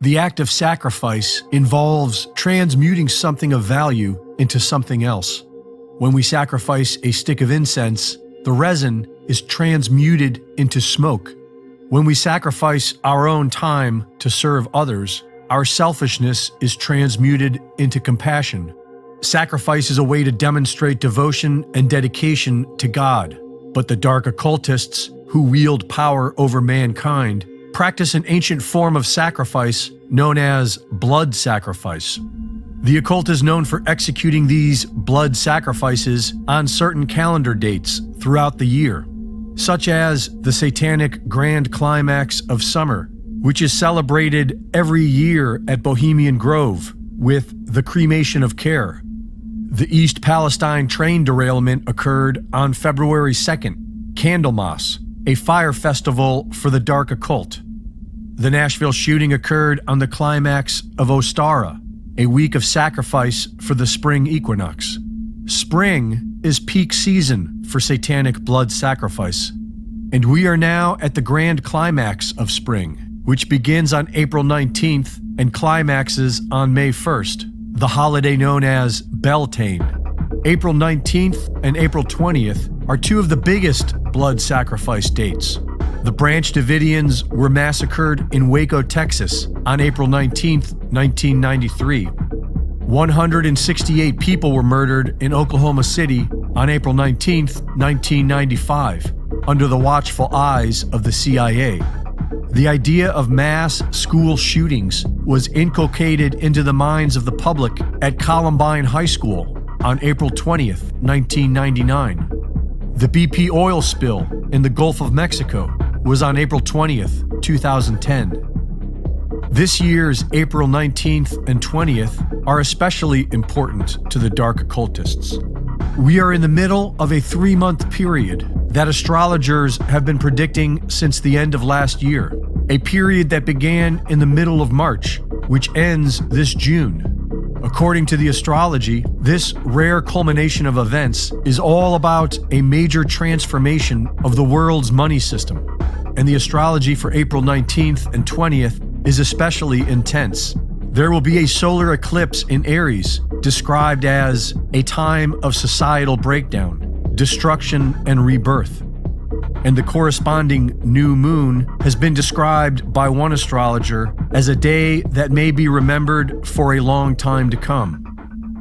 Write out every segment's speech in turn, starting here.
The act of sacrifice involves transmuting something of value into something else. When we sacrifice a stick of incense, the resin is transmuted into smoke. When we sacrifice our own time to serve others, our selfishness is transmuted into compassion. Sacrifice is a way to demonstrate devotion and dedication to God. But the dark occultists, who wield power over mankind, practice an ancient form of sacrifice known as blood sacrifice. The occult is known for executing these blood sacrifices on certain calendar dates throughout the year, such as the Satanic Grand Climax of Summer, which is celebrated every year at Bohemian Grove with the Cremation of Care. The East Palestine train derailment occurred on February 2nd, Candlemas, a fire festival for the dark occult. The Nashville shooting occurred on the climax of Ostara, a week of sacrifice for the spring equinox. Spring is peak season for satanic blood sacrifice, and we are now at the grand climax of spring, which begins on April 19th and climaxes on May 1st, the holiday known as Beltane. April 19th and April 20th are two of the biggest blood sacrifice dates. The Branch Davidians were massacred in Waco, Texas on April 19th, 1993. 168 people were murdered in Oklahoma City on April 19th, 1995, under the watchful eyes of the CIA. The idea of mass school shootings was inculcated into the minds of the public at Columbine High School on April 20th, 1999. The BP oil spill in the Gulf of Mexico was on April 20th, 2010. This year's April 19th and 20th are especially important to the dark occultists. We are in the middle of a 3-month period that astrologers have been predicting since the end of last year, a period that began in the middle of March, which ends this June. According to the astrology, this rare culmination of events is all about a major transformation of the world's money system. And the astrology for April 19th and 20th is especially intense. There will be a solar eclipse in Aries, described as a time of societal breakdown, destruction, and rebirth. And the corresponding new moon has been described by one astrologer as a day that may be remembered for a long time to come.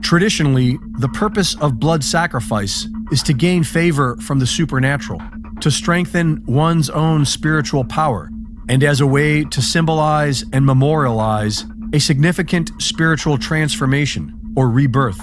Traditionally, the purpose of blood sacrifice is to gain favor from the supernatural, to strengthen one's own spiritual power, and as a way to symbolize and memorialize a significant spiritual transformation or rebirth.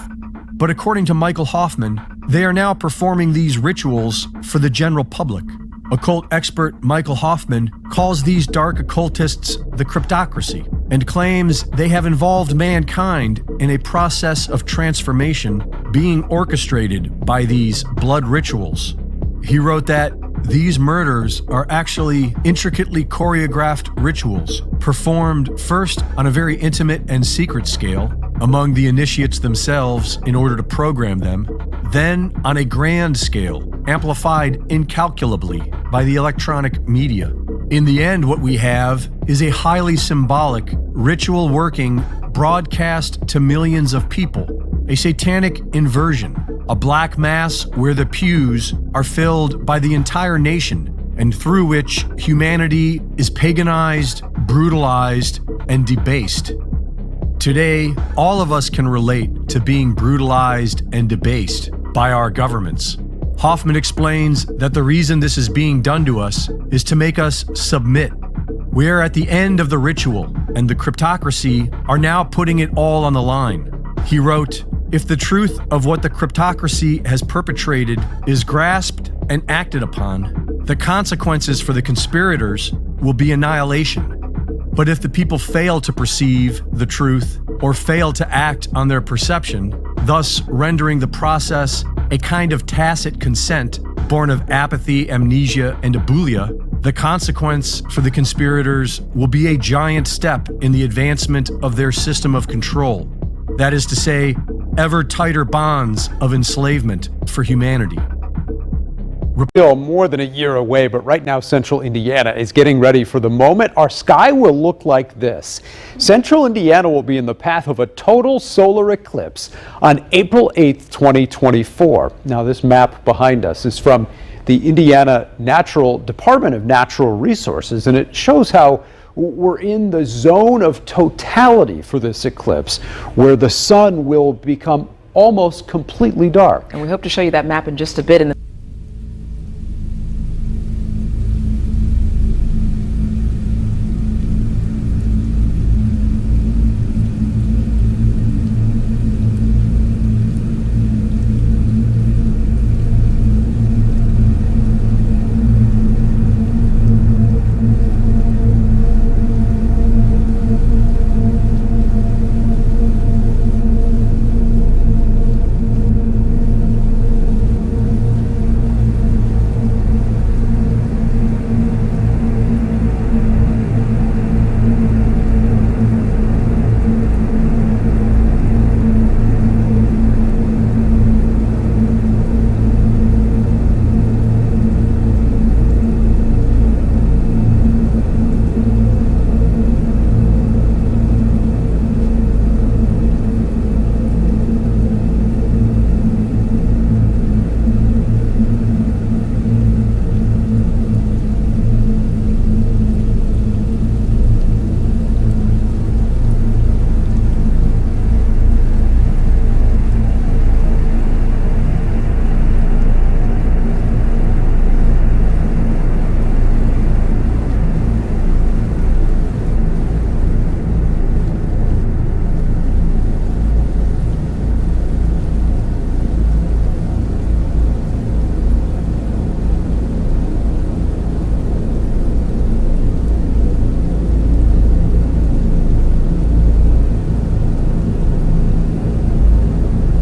But according to Michael Hoffman, they are now performing these rituals for the general public. Occult expert Michael Hoffman calls these dark occultists the cryptocracy and claims they have involved mankind in a process of transformation being orchestrated by these blood rituals. He wrote that these murders are actually intricately choreographed rituals performed first on a very intimate and secret scale among the initiates themselves in order to program them, then on a grand scale, amplified incalculably by the electronic media. In the end, what we have is a highly symbolic, ritual working, broadcast to millions of people, a satanic inversion, a black mass where the pews are filled by the entire nation and through which humanity is paganized, brutalized, and debased. Today, all of us can relate to being brutalized and debased by our governments. Hoffman explains that the reason this is being done to us is to make us submit. We are at the end of the ritual, and the cryptocracy are now putting it all on the line. He wrote, "If the truth of what the cryptocracy has perpetrated is grasped and acted upon, the consequences for the conspirators will be annihilation. But if the people fail to perceive the truth or fail to act on their perception, thus rendering the process a kind of tacit consent born of apathy, amnesia, and abulia, the consequence for the conspirators will be a giant step in the advancement of their system of control. That is to say, ever tighter bonds of enslavement for humanity." Still more than a year away, but right now central Indiana is getting ready for the moment. Our sky will look like this. Central Indiana will be in the path of a total solar eclipse on April 8th, 2024. Now this map behind us is from the Indiana Department of Natural Resources, and it shows how we're in the zone of totality for this eclipse, where the sun will become almost completely dark. And we hope to show you that map in just a bit.